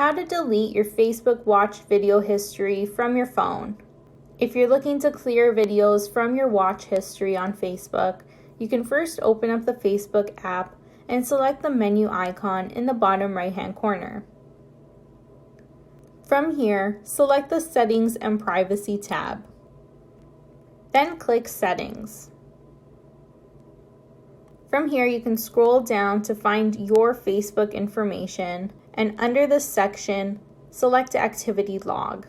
How to delete your Facebook watched video history from your phone. If you're looking to clear videos from your watch history on Facebook, you can first open up the Facebook app and select the menu icon in the bottom right-hand corner. From here, select the Settings and Privacy tab. Then click Settings. From here, you can scroll down to find your Facebook information, and under this section, select Activity Log.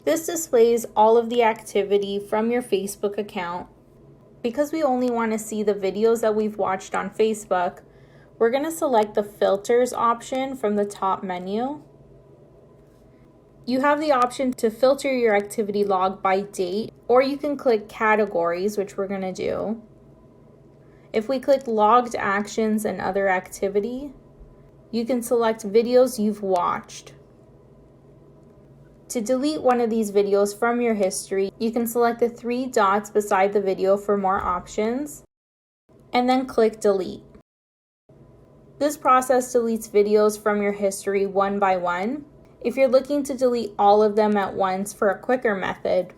This displays all of the activity from your Facebook account. Because we only want to see the videos that we've watched on Facebook, we're going to select the Filters option from the top menu. You have the option to filter your activity log by date, or you can click Categories, which we're going to do. If we click Logged Actions and Other Activity, you can select videos you've watched. To delete one of these videos from your history, you can select the three dots beside the video for more options, and then click Delete. This process deletes videos from your history one by one. If you're looking to delete all of them at once for a quicker method,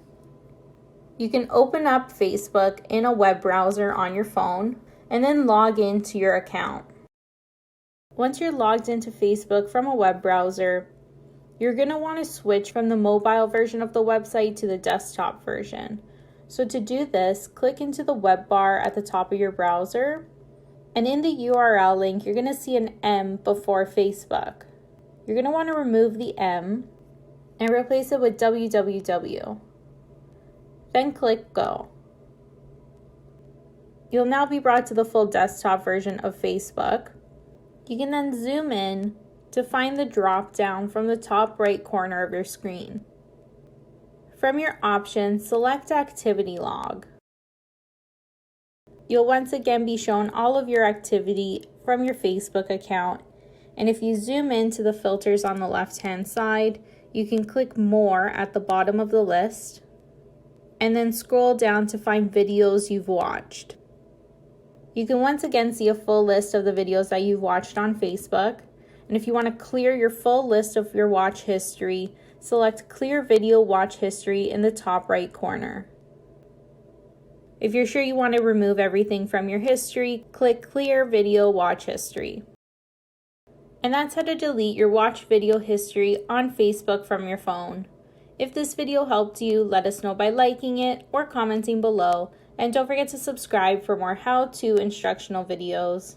you can open up Facebook in a web browser on your phone and then log into your account. Once you're logged into Facebook from a web browser, you're going to want to switch from the mobile version of the website to the desktop version. So to do this, click into the web bar at the top of your browser, and in the URL link, you're going to see an M before Facebook. You're going to want to remove the M and replace it with www. Then click Go. You'll now be brought to the full desktop version of Facebook. You can then zoom in to find the drop down from the top right corner of your screen. From your options, select Activity Log. You'll once again be shown all of your activity from your Facebook account, and if you zoom into the filters on the left-hand side, you can click More at the bottom of the list, and then scroll down to find videos you've watched. You can once again see a full list of the videos that you've watched on Facebook. And if you want to clear your full list of your watch history, select Clear Video Watch History in the top right corner. If you're sure you want to remove everything from your history, click Clear Video Watch History. And that's how to delete your watch video history on Facebook from your phone. If this video helped you, let us know by liking it or commenting below. And don't forget to subscribe for more how-to instructional videos.